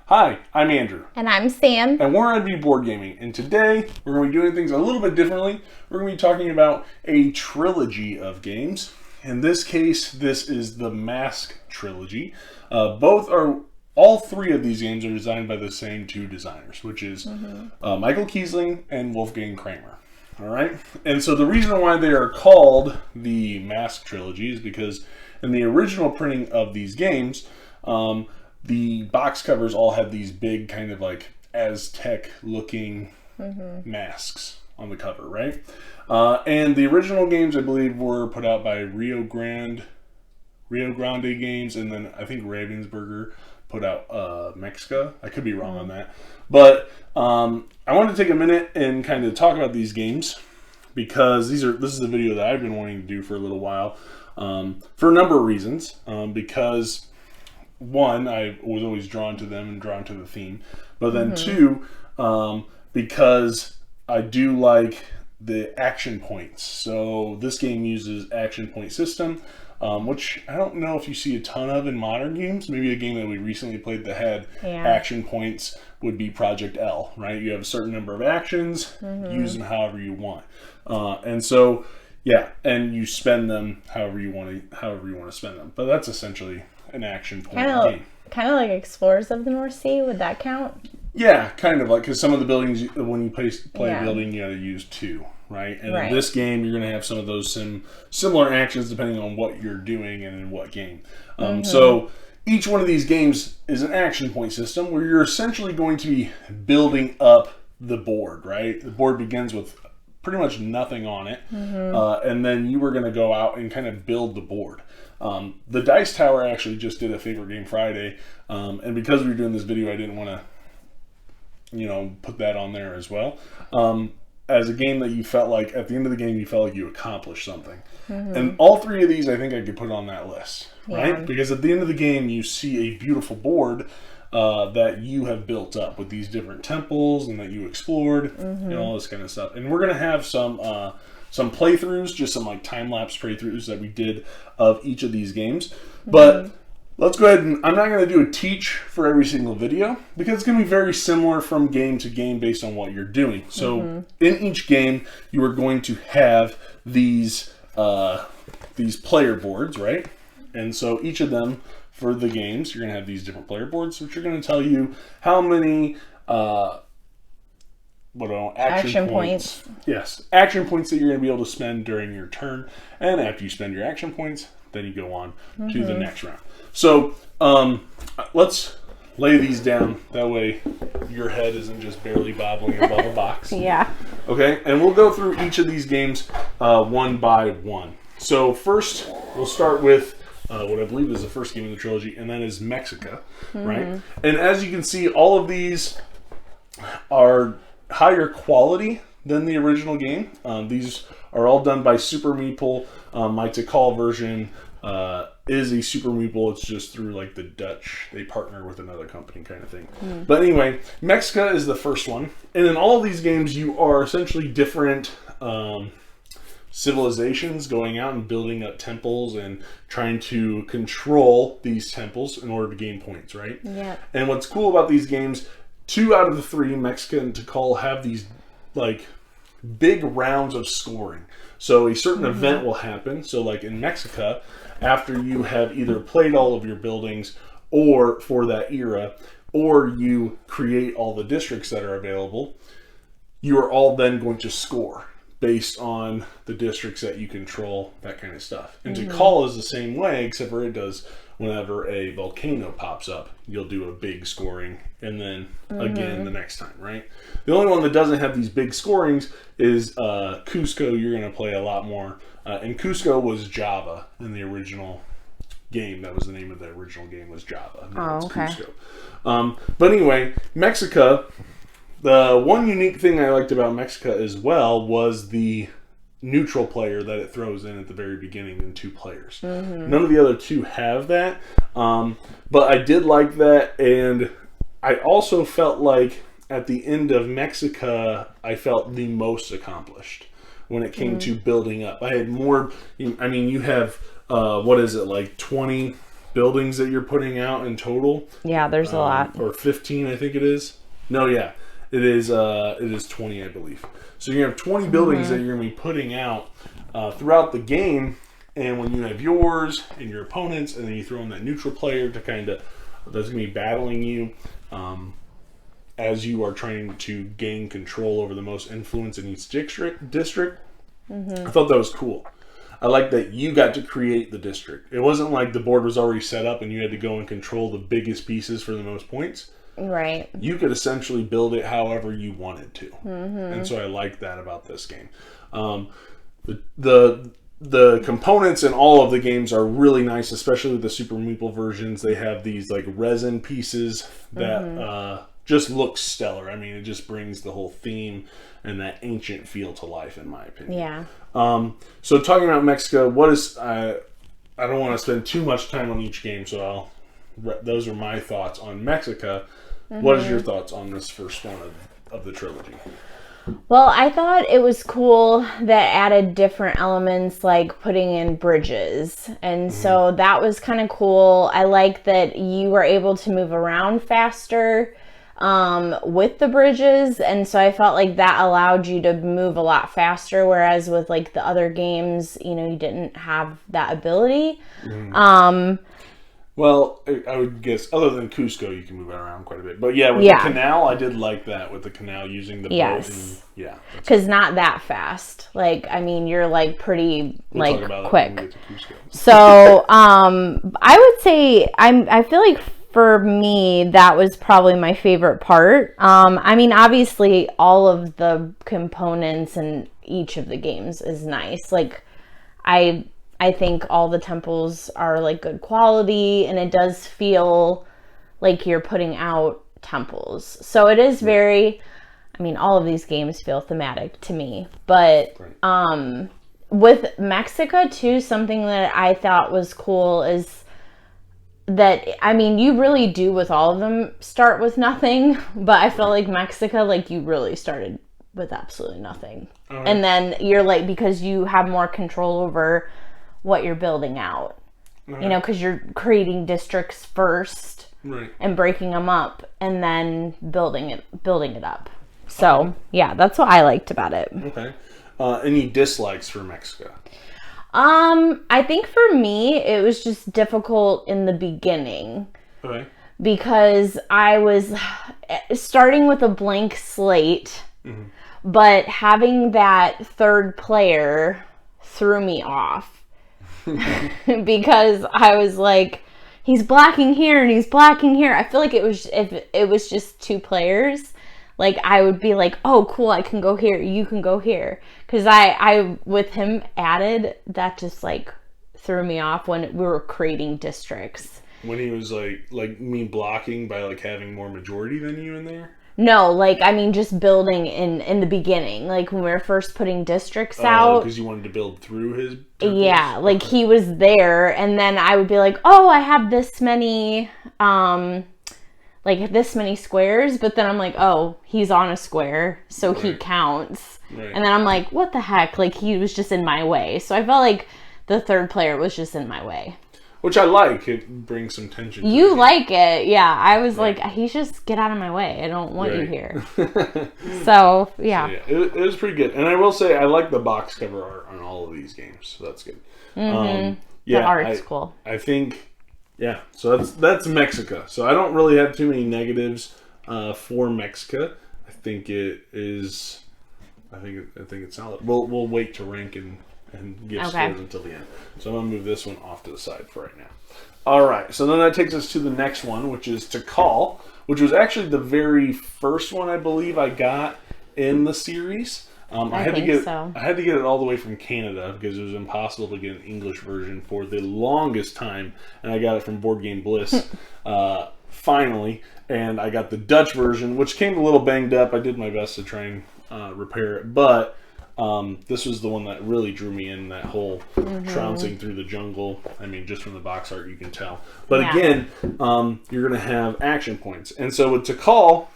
Hi, I'm Andrew. And I'm Sam. And we're on Be Board Gaming. And today, we're going to be doing things a little bit differently. We're going to be talking about a trilogy of games. In this case, this is the Mask Trilogy. All three of these games are designed by the same two designers, which is Michael Kiesling and Wolfgang Kramer. All right? And so the reason why they are called the Mask Trilogy is because in the original printing of these games, the box covers all had these big kind of like Aztec-looking masks on the cover, right? And the original games, I believe, were put out by Rio Grande Games, and then I think Ravensburger put out Mexica. I could be wrong on that. But I wanted to take a minute and kind of talk about these games because this is a video that I've been wanting to do for a little while for a number of reasons. Because one, I was always drawn to them and drawn to the theme. But then two, because I do like the action points. So this game uses action point system, which I don't know if you see a ton of in modern games. Maybe a game that we recently played that had action points would be Project L, right? You have a certain number of actions, use them however you want. And so, yeah, and you spend them however you want to spend them. But that's essentially an action point game. Kind of like Explorers of the North Sea. Would that count? Yeah, kind of like, because some of the buildings, when you play a building, you got to use two, right? And in this game, you're going to have some of those similar actions depending on what you're doing and in what game. So each one of these games is an action point system where you're essentially going to be building up the board, right? The board begins with pretty much nothing on it, and then you were going to go out and kind of build the board. The Dice Tower actually just did a Favorite Game Friday, and because we were doing this video, I didn't want to put that on there as well. As a game that you felt like, at the end of the game, you felt like you accomplished something. And all three of these, I think I could put on that list, right? Because at the end of the game, you see a beautiful board that you have built up with these different temples and that you explored and all this kind of stuff. And we're going to have some playthroughs, just some like time-lapse playthroughs that we did of each of these games. But let's go ahead and, I'm not going to do a teach for every single video because it's going to be very similar from game to game based on what you're doing. So in each game, you are going to have these player boards, right? And so each of them for the games, you're going to have these different player boards, which are going to tell you how many action points. Yes, action points that you're going to be able to spend during your turn. And after you spend your action points, then you go on to the next round. So let's lay these down. That way your head isn't just barely bobbling above a box. Yeah. Okay, and we'll go through each of these games one by one. So first, we'll start with what I believe is the first game in the trilogy, and that is Mexica, right? And as you can see, all of these are higher quality than the original game. These are all done by Super Meeple. My Tikal version is a Super Meeple. It's just through like the Dutch. They partner with another company kind of thing. But anyway, Mexica is the first one. And in all of these games, you are essentially different civilizations going out and building up temples and trying to control these temples in order to gain points, right? Yeah. And what's cool about these games, 2 out of the 3, Mexica and Tikal, have these like big rounds of scoring. So a certain event will happen. So like in Mexica, after you have either played all of your buildings or for that era, or you create all the districts that are available, you are all then going to score based on the districts that you control, that kind of stuff. And Tikal is the same way, except for it does whenever a volcano pops up, you'll do a big scoring, and then again the next time, right? The only one that doesn't have these big scorings is Cusco. You're going to play a lot more. And Cusco was Java in the original game. That was the name of the original game, was Java. Now it's Cusco. But anyway, Mexica, the one unique thing I liked about Mexica as well was the neutral player that it throws in at the very beginning in 2 players. None of the other 2 have that, but I did like that, and I also felt like at the end of Mexica, I felt the most accomplished when it came to building up. I had more, I mean, you have, what is it, like 20 buildings that you're putting out in total. Yeah, there's a lot. Or 15, I think it is. No, yeah. It is 20, I believe. So you're going to have 20 buildings that you're going to be putting out throughout the game. And when you have yours and your opponents, and then you throw in that neutral player to kind of, that's going to be battling you as you are trying to gain control over the most influence in each district. I thought that was cool. I like that you got to create the district. It wasn't like the board was already set up and you had to go and control the biggest pieces for the most points. Right. You could essentially build it however you wanted to. And so I like that about this game. The components in all of the games are really nice, especially with the Super Meeple versions. They have these like resin pieces that just look stellar. I mean, it just brings the whole theme and that ancient feel to life, in my opinion. Yeah. So talking about Mexico, what is I don't want to spend too much time on each game, so those are my thoughts on Mexica. What is your thoughts on this first one of the trilogy? Well, I thought it was cool that added different elements like putting in bridges. And so that was kind of cool. I like that you were able to move around faster with the bridges. And so I felt like that allowed you to move a lot faster. Whereas with like the other games, you didn't have that ability. Well, I would guess, other than Cusco, you can move around quite a bit. But yeah, with the canal, I did like that, with the canal using the boat. And, because not that fast. Like, I mean, you're like pretty we'll talk about quick. That when we get to Cusco. So, I would say I feel like for me that was probably my favorite part. I mean, obviously, all of the components in each of the games is nice. Like, I think all the temples are like good quality, and it does feel like you're putting out temples. So it is very, I mean, all of these games feel thematic to me. But with Mexica too, something that I thought was cool is that, I mean, you really do with all of them start with nothing, but I felt like Mexica, like you really started with absolutely nothing. And then you're like, because you have more control over what you're building out, because you're creating districts first and breaking them up and then building it up. So yeah, that's what I liked about it. Okay. Any dislikes for Mexico? I think for me, it was just difficult in the beginning. Okay. Because I was starting with a blank slate, but having that third player threw me off. Because I was like, he's blocking here and he's blocking here. I feel like if it was just two players, like I would be like, oh cool, I can go here, you can go here. Because I with him added, that just like threw me off when we were creating districts. When he was like me blocking by like having more majority than you in there? No, like, I mean, just building in the beginning, like when we were first putting districts out. Because you wanted to build through his temples? Yeah, like he was there, and then I would be like, oh, I have this many, this many squares, but then I'm like, oh, he's on a square, so he counts. Right. And then I'm like, what the heck? Like, he was just in my way. So I felt like the third player was just in my way. Which I like. It brings some tension. You like it, yeah. I was like, he's just get out of my way. I don't want you here. So, yeah. It was pretty good. And I will say, I like the box cover art on all of these games. So that's good. The art's cool. I think, so that's Mexica. So I don't really have too many negatives for Mexica. I think it is, I think it's solid. We'll wait to rank and give scores until the end. So I'm going to move this one off to the side for right now. All right. So then that takes us to the next one, which is Tikal, which was actually the very first one I believe I got in the series. I had to get it all the way from Canada because it was impossible to get an English version for the longest time, and I got it from Board Game Bliss finally, and I got the Dutch version, which came a little banged up. I did my best to try and repair it, but this was the one that really drew me in, that whole trouncing through the jungle. I mean, just from the box art, you can tell. But again, you're going to have action points. And so with Tikal,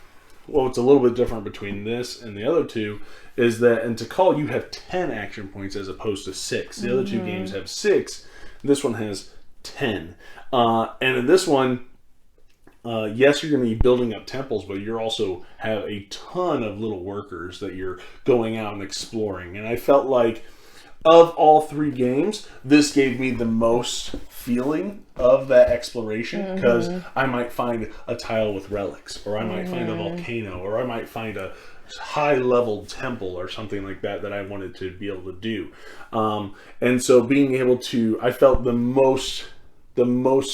what's a little bit different between this and the other two is that in Tikal, you have 10 action points as opposed to 6. The other two games have 6. This one has 10. And in this one, yes, you're going to be building up temples, but you also have a ton of little workers that you're going out and exploring. And I felt like of all 3 games, this gave me the most feeling of that exploration, because I might find a tile with relics, or I might find a volcano, or I might find a high-level temple or something like that I wanted to be able to do. And so being able to, I felt the most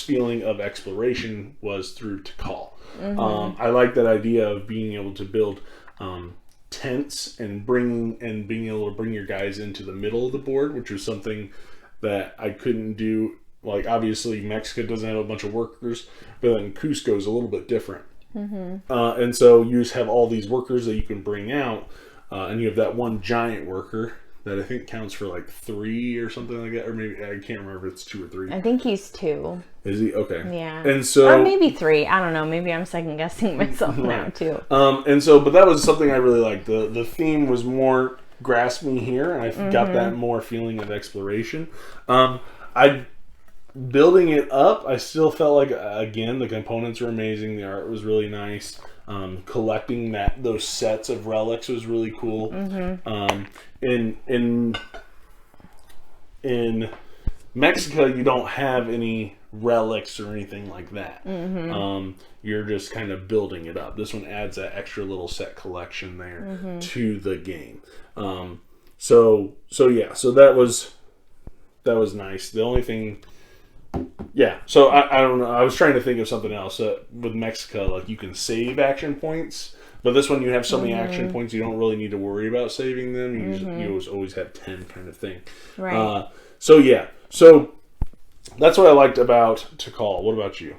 feeling of exploration was through Tikal. I like that idea of being able to build tents and being able to bring your guys into the middle of the board, which was something that I couldn't do. Like, obviously Mexico doesn't have a bunch of workers, but then Cusco is a little bit different. And so you just have all these workers that you can bring out, and you have that one giant worker that I think counts for like 3 or something like that, or maybe I can't remember if it's 2 or 3. I think he's 2. Is he? Okay. Yeah. And so, or maybe 3. I don't know. Maybe I'm second guessing myself now too. And so, but that was something I really liked. The theme was more grasp me here, and I got that more feeling of exploration. Building it up, I still felt like, again, the components were amazing. The art was really nice. Collecting those sets of relics was really cool. In Mexico, you don't have any relics or anything like that. You're just kind of building it up. This one adds that extra little set collection there to the game. So that was nice. The only thing. Yeah, so I don't know. I was trying to think of something else. With Mexico, like, you can save action points, but this one you have so many action points you don't really need to worry about saving them. You always have 10 kind of thing. Right. So that's what I liked about Tikal. What about you?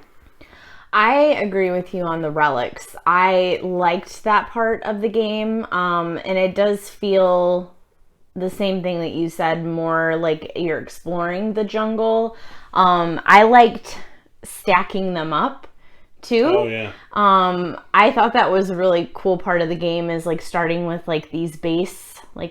I agree with you on the relics. I liked that part of the game, and it does feel the same thing that you said, more like you're exploring the jungle. I liked stacking them up too. Oh yeah. I thought that was a really cool part of the game, is like starting with like these a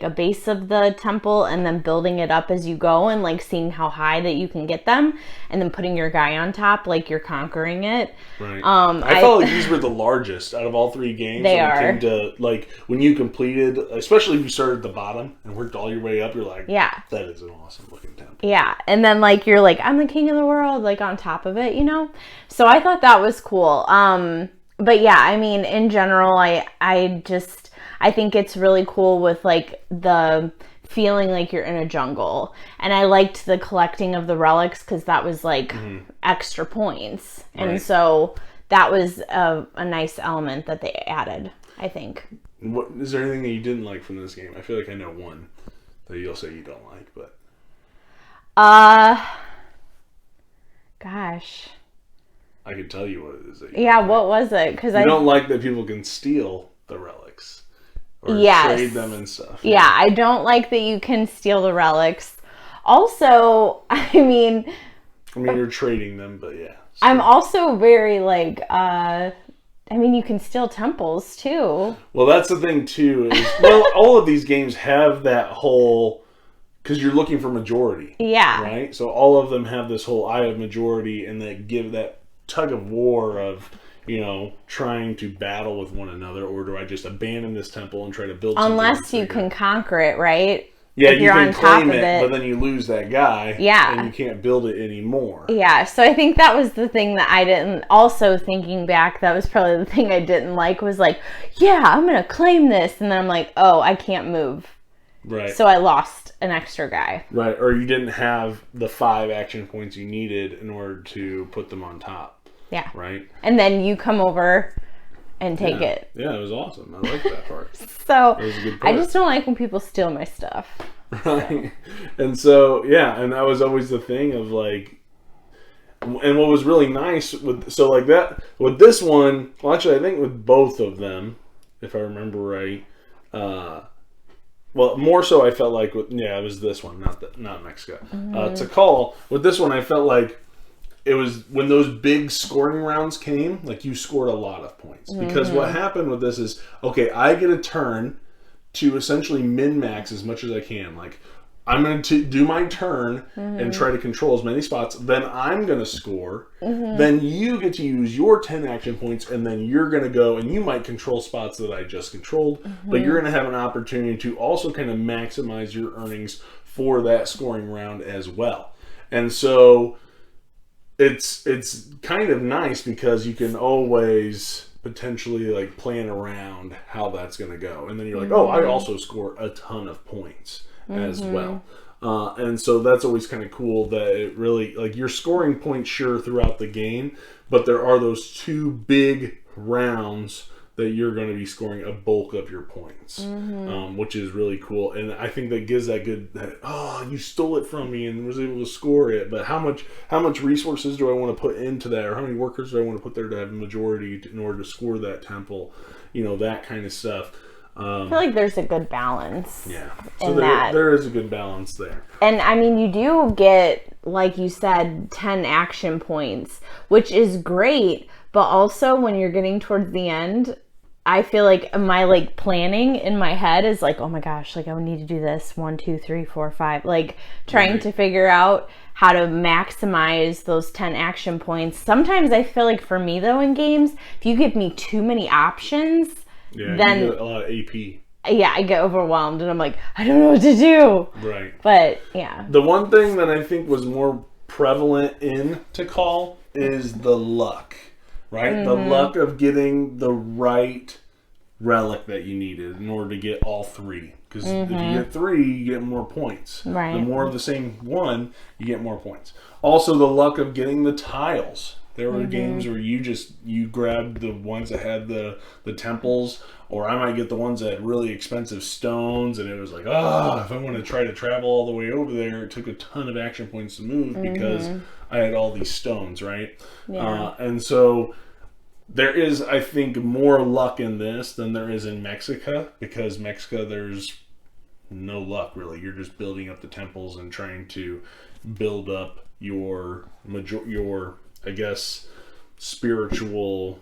base of the temple, and then building it up as you go, and like seeing how high that you can get them, and then putting your guy on top, like you're conquering it. Right. I felt like these were the largest out of all 3 games. They when are. It came to, like, when you completed, especially if you started at the bottom and worked all your way up, you're like, yeah, that is an awesome looking temple. Yeah, and then like you're like, I'm the king of the world, like on top of it, you know? So I thought that was cool. But yeah, I mean, in general, I think it's really cool with like the feeling like you're in a jungle. And I liked the collecting of the relics, because that was like extra points. Right. And so that was a nice element that they added, I think. What, is there anything that you didn't like from this game? I feel like I know one that you'll say you don't like, but... Gosh. I can tell you what it is. What was it? Because I don't like that people can steal the relics or trade them and stuff. Yeah, I don't like that you can steal the relics. Also, I mean, you're trading them, but yeah. I'm also very like, you can steal temples too. Well, that's the thing too. All of these games have that whole, because you're looking for majority. Yeah. Right? So all of them have this whole eye of majority, and that give that tug of war of, trying to battle with one another, or do I just abandon this temple and try to build something? Unless you can conquer it, right? Yeah, if you can claim it, but then you lose that guy. Yeah. And you can't build it anymore. Yeah, so I think that was the thing that I didn't, also thinking back, that was probably the thing I didn't like, was like, yeah, I'm going to claim this. And then I'm like, oh, I can't move. Right. So I lost an extra guy. Right, or you didn't have the 5 action points you needed in order to put them on top. Yeah. Right. And then you come over and take it. Yeah, it was awesome. I like that part. So that was a good part. I just don't like when people steal my stuff. Right. And so, yeah, and that was always the thing of like, and what was really nice with this one, well, actually, I think with both of them, if I remember right, well, more so I felt like it was this one, not Mexico. Tikal, with this one, I felt like it was when those big scoring rounds came, like you scored a lot of points. Because what happened with this is, okay, I get a turn to essentially min-max as much as I can. Like, I'm going to do my turn and try to control as many spots. Then I'm going to score. Then you get to use your 10 action points, and then you're going to go, and you might control spots that I just controlled, but you're going to have an opportunity to also kind of maximize your earnings for that scoring round as well. And so it's kind of nice because you can always potentially like plan around how that's going to go. And then you're like, oh, I also score a ton of points as well. And so that's always kind of cool that it really, like, you're scoring points sure throughout the game, but there are those 2 big rounds that you're going to be scoring a bulk of your points, which is really cool. And I think that gives that good, you stole it from me and was able to score it, but how much resources do I want to put into that, or how many workers do I want to put there to have a majority in order to score that temple, that kind of stuff. I feel like there's a good balance. Yeah. So there is a good balance there. And I mean, you do get, like you said, 10 action points, which is great. But also when you're getting towards the end, I feel like my like planning in my head is like, oh my gosh, like I would need to do this 1, 2, 3, 4, 5, like trying to figure out how to maximize those 10 action points. Sometimes I feel like for me though in games, if you give me too many options, then you get a lot of AP. Yeah, I get overwhelmed and I'm like, I don't know what to do. Right. But yeah. The one thing that I think was more prevalent in Tikal is the luck, right? The luck of getting the right relic that you needed in order to get all 3. Because if you get 3, you get more points. Right. The more of the same one, you get more points. Also, the luck of getting the tiles. There were games where you grabbed the ones that had the temples, or I might get the ones that had really expensive stones, and it was like, if I want to try to travel all the way over there, it took a ton of action points to move because I had all these stones, right? Yeah. And so there is, I think, more luck in this than there is in Mexica, because Mexica, there's no luck really. You're just building up the temples and trying to build up your I guess, spiritual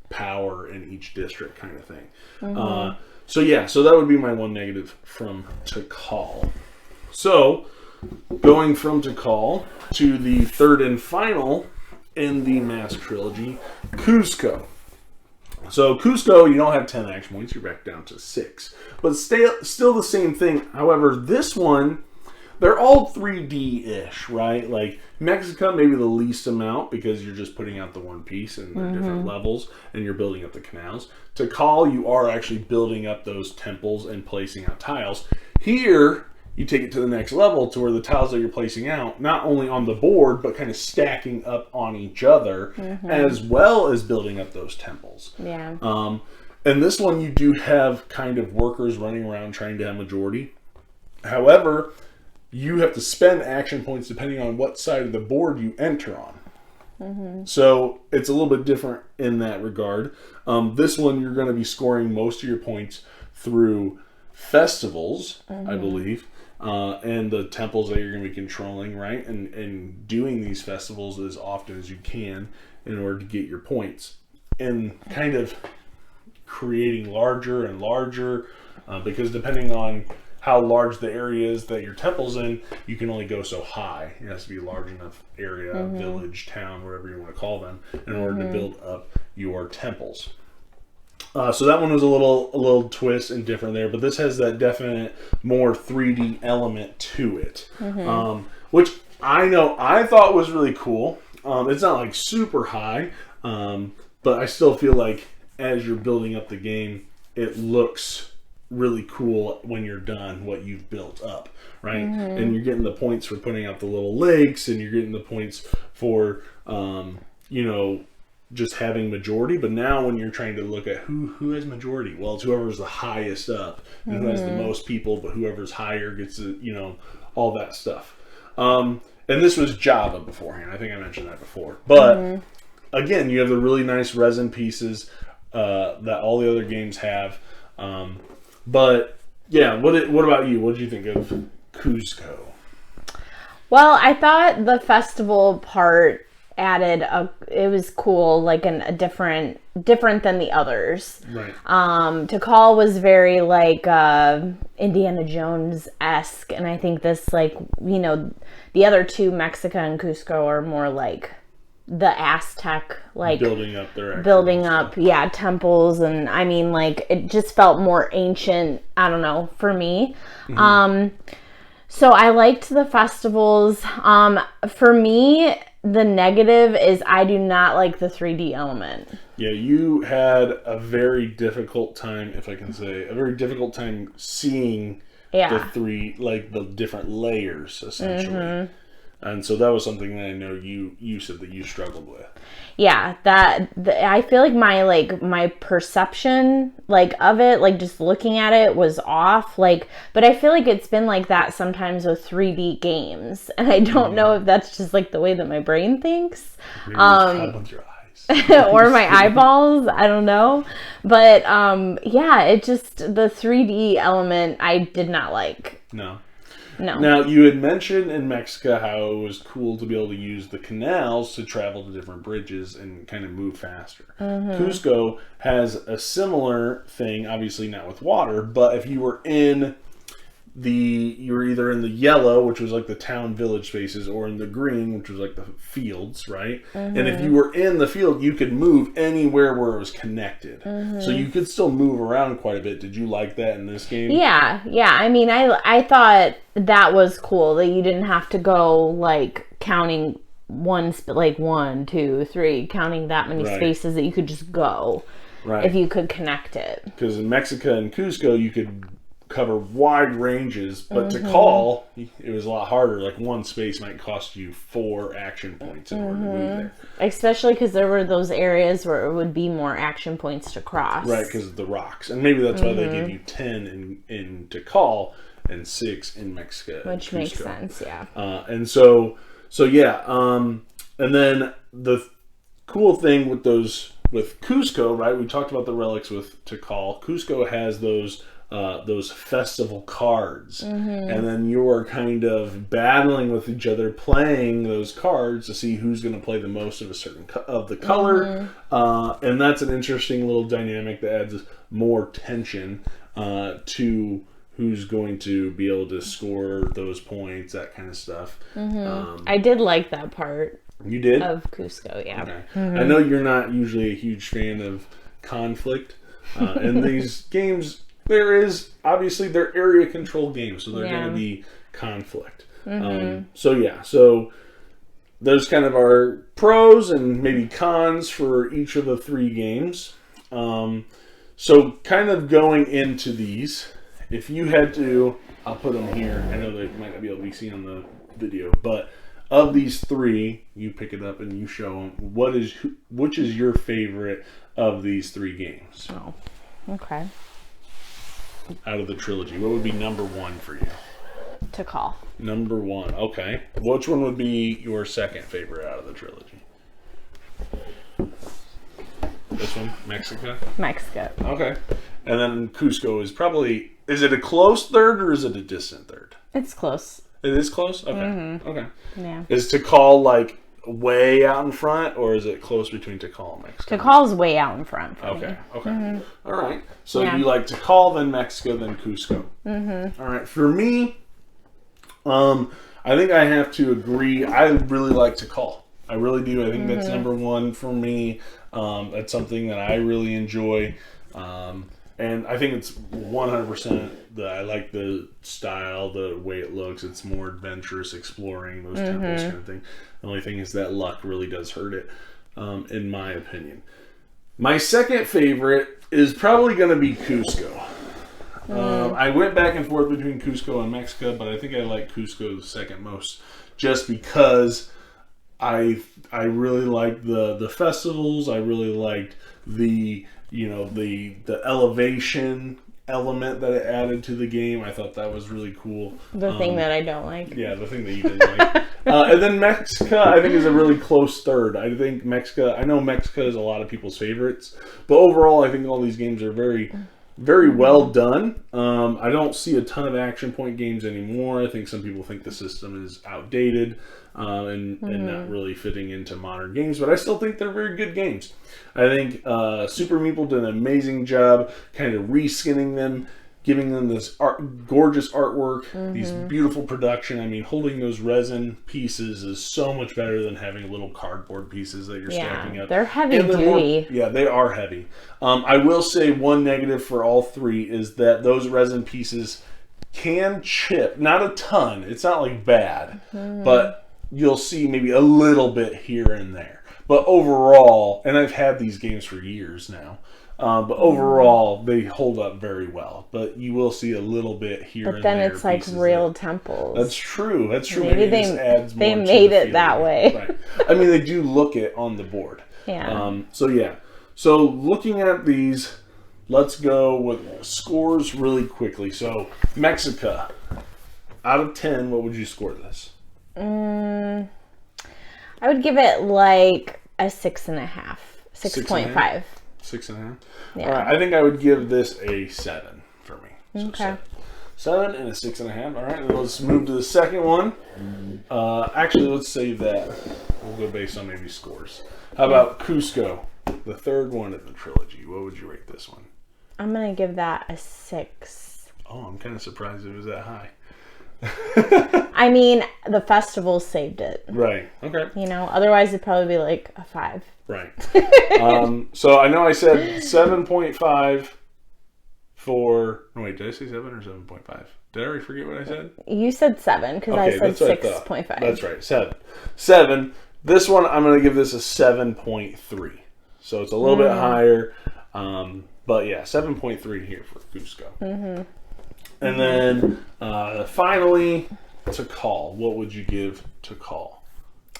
power in each district kind of thing. So that would be my one negative from Tikal. So, going from Tikal to the third and final in the Mask Trilogy, Cusco. So Cusco, you don't have 10 action points, you're back down to 6. But still the same thing. However, this one, they're all 3D-ish, right? Like Mexico, maybe the least amount because you're just putting out the one piece and they're different levels and you're building up the canals. Tikal, you are actually building up those temples and placing out tiles. Here, you take it to the next level to where the tiles that you're placing out, not only on the board, but kind of stacking up on each other, as well as building up those temples. Yeah. And this one, you do have kind of workers running around trying to have majority. However, you have to spend action points depending on what side of the board you enter on. So it's a little bit different in that regard. This one, you're going to be scoring most of your points through festivals, I believe, and the temples that you're going to be controlling, right? And doing these festivals as often as you can in order to get your points. And kind of creating larger and larger, because depending on how large the area is that your temple's in, you can only go so high. It has to be a large enough area, village, town, whatever you want to call them, in order to build up your temples. So that one was a little twist and different there, but this has that definite more 3D element to it, which I thought was really cool. It's not like super high, but I still feel like as you're building up the game, it looks really cool when you're done what you've built up, right? And you're getting the points for putting out the little lakes, and you're getting the points for just having majority. But now when you're trying to look at who has majority, well, it's whoever's the highest up and who has the most people, but whoever's higher gets all that stuff. And this was Java beforehand. I think I mentioned that before, but again, you have the really nice resin pieces that all the other games have. But yeah, what about you? What did you think of Cuzco? Well, I thought the festival part added it was cool, like a different than the others. Right. Tikal was very like Indiana Jones-esque, and I think this, like, you know, the other two, Mexica and Cusco, are more like the Aztec, like building up yeah, temples, and I mean, like, it just felt more ancient, I don't know, for me. So I liked the festivals. For me, the negative is I do not like the 3D element. Yeah, you had a very difficult time, if I can say, seeing the three, like the different layers, essentially. And so that was something that I know you said that you struggled with. Yeah, I feel like my perception, like, of it, like, just looking at it was off, like, but I feel like it's been like that sometimes with 3D games, and I don't know if that's just like the way that my brain thinks. Maybe with your eyes. Or my eyeballs, I don't know. But yeah, it just, the 3D element I did not like. No. No. Now, you had mentioned in Mexico how it was cool to be able to use the canals to travel to different bridges and kind of move faster. Cusco has a similar thing, obviously not with water, but if you were either in the yellow, which was like the town village spaces, or in the green, which was like the fields, right? And if you were in the field, you could move anywhere where it was connected. So you could still move around quite a bit. Did you like that in this game? Yeah. I mean, I thought that was cool that you didn't have to go, like, counting like 1, 2, 3, counting that many spaces, that you could just go if you could connect it. Because in Mexico and Cusco, you could cover wide ranges, but to call, it was a lot harder. Like, one space might cost you 4 action points in order to move there. Especially because there were those areas where it would be more action points to cross. Right, because of the rocks. And maybe that's why they give you 10 in Tikal and 6 in Mexico. Which makes sense, yeah. And so yeah. And then the cool thing with Cusco, right? We talked about the relics with Tikal. Cusco has those festival cards, and then you're kind of battling with each other, playing those cards to see who's going to play the most of a certain of the color, and that's an interesting little dynamic that adds more tension to who's going to be able to score those points, that kind of stuff. I did like that part. You did? Of Cusco, yeah. Okay. I know you're not usually a huge fan of conflict in these games. There is, obviously, they're area control games, so there's going to be conflict. So those kind of are pros and maybe cons for each of the 3 games. So kind of going into these, if you had to, I'll put them here. I know they might not be able to be seen on the video, but of these 3, you pick it up and you show them, which is your favorite of these 3 games? Oh, okay. Out of the trilogy, what would be number 1 for you? Tikal. Number 1, okay. Which one would be your second favorite out of the trilogy? This one, Mexico? Mexico. Okay. And then Cusco is probably, is it a close third or is it a distant third? It's close. It is close? Okay. Okay. Yeah. Is Tikal like way out in front, or is it close between Tikal and Mexico? Tikal's way out in front for me. Okay. All right. So you like Tikal, then Mexico, then Cusco. All right. For me, I think I have to agree. I really like Tikal. I really do. I think that's number 1 for me. That's something that I really enjoy. And I think it's 100% that I like the style, the way it looks. It's more adventurous, exploring those temples kind of thing. The only thing is that luck really does hurt it, in my opinion. My second favorite is probably going to be Cusco. I went back and forth between Cusco and Mexico, but I think I like Cusco the second most, just because I really liked the festivals. I really liked the elevation element that it added to the game. I thought that was really cool. The thing that I don't like. Yeah, the thing that you didn't like. And then Mexico, I think, is a really close third. I think I know Mexico is a lot of people's favorites, but overall, I think all these games are very Very well done. I don't see a ton of action point games anymore. I think some people think the system is outdated and not really fitting into modern games, but I still think they're very good games. I think Super Meeple did an amazing job kind of reskinning them, giving them this gorgeous artwork, these beautiful production. I mean, holding those resin pieces is so much better than having little cardboard pieces that you're stacking up. They're heavy duty. Yeah, they are heavy. I will say one negative for all three is that those resin pieces can chip. Not a ton. It's not like bad, but you'll see maybe a little bit here and there. But overall, and I've had these games for years now, but overall, they hold up very well. But you will see a little bit here and there. But then it's like real temples. That's true. That's true. Maybe they made it that way. Right. I mean, they do look it on the board. Yeah. So looking at these, let's go with scores really quickly. So Mexica, out of 10, what would you score this? I would give it like a 6.5. 6.5. 6.5? Yeah. All right, I think I would give this a 7 for me. So Okay. 7 and a 6.5. All right, let's move to the second one. Actually, let's save that. We'll go based on maybe scores. How about Cusco, the third one of the trilogy? What would you rate this one? I'm going to give that a 6. Oh, I'm kind of surprised it was that high. I mean, the festival saved it. Right. Okay. You know, otherwise it'd probably be like a 5. Right. So I know I said 7.5 for... No, wait, did I say 7 or 7.5? Did I already forget what I said? You said 7 because I said 6.5. That's right, 7. 7. This one, I'm going to give this a 7.3. So it's a little bit higher. But yeah, 7.3 here for Cusco. And then finally, Tikal. What would you give Tikal?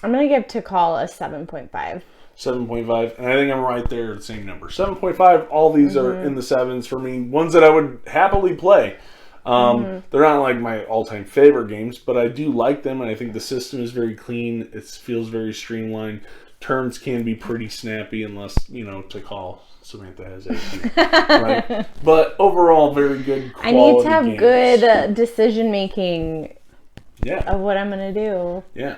I'm going to give Tikal a 7.5. 7.5, and I think I'm right there at the same number. 7.5, all these are in the 7s for me. Ones that I would happily play. They're not like my all-time favorite games, but I do like them, and I think the system is very clean. It feels very streamlined. Turns can be pretty snappy unless, Tikal, Samantha has AQ. Right? But overall, very good quality I need to have games. good decision-making Yeah. of what I'm going to do. Yeah.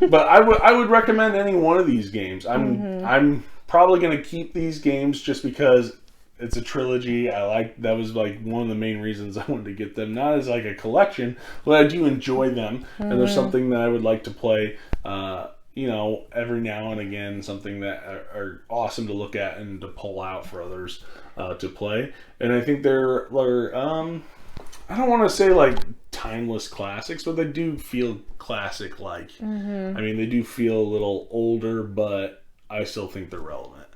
But I would recommend any one of these games. I'm probably going to keep these games just because it's a trilogy. That was like one of the main reasons I wanted to get them. Not as like a collection, but I do enjoy them. And there's something that I would like to play, every now and again, something that are awesome to look at and to pull out for others to play. And I think they're I don't want to say like timeless classics, but they do feel classic-like. I mean, they do feel a little older, but I still think they're relevant.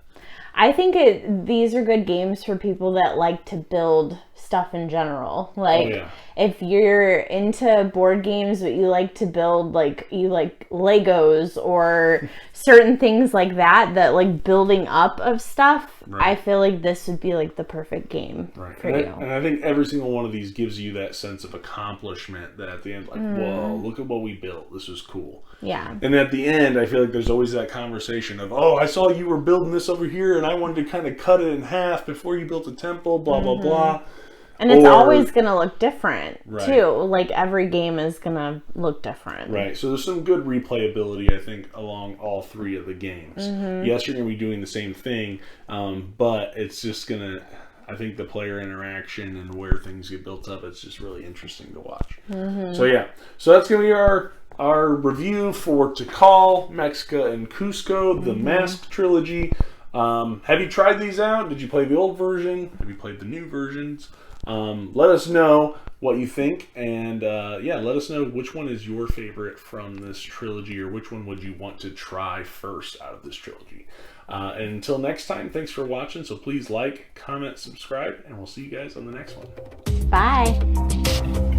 I think these are good games for people that like to build stuff in general. Like, if you're into board games, but you like to build, like, you like Legos or certain things like that like building up of stuff, I feel like this would be like the perfect game for you. And I think every single one of these gives you that sense of accomplishment that at the end, like, whoa, look at what we built. This was cool. Yeah. And at the end, I feel like there's always that conversation of, oh, I saw you were building this over here, and I wanted to kind of cut it in half before you built a temple, blah, blah, blah. And it's always going to look different, too. Like, every game is going to look different. Right. So there's some good replayability, I think, along all three of the games. Yes, you're going to be doing the same thing, but it's just going to... I think the player interaction and where things get built up, it's just really interesting to watch. So yeah, so that's going to be our review for Tikal, Mexica, and Cusco, the Mask Trilogy. Have you tried these out? Did you play the old version? Have you played the new versions? Let us know what you think, and let us know which one is your favorite from this trilogy, or which one would you want to try first out of this trilogy. And until next time, thanks for watching. So please like, comment, subscribe, and we'll see you guys on the next one. Bye.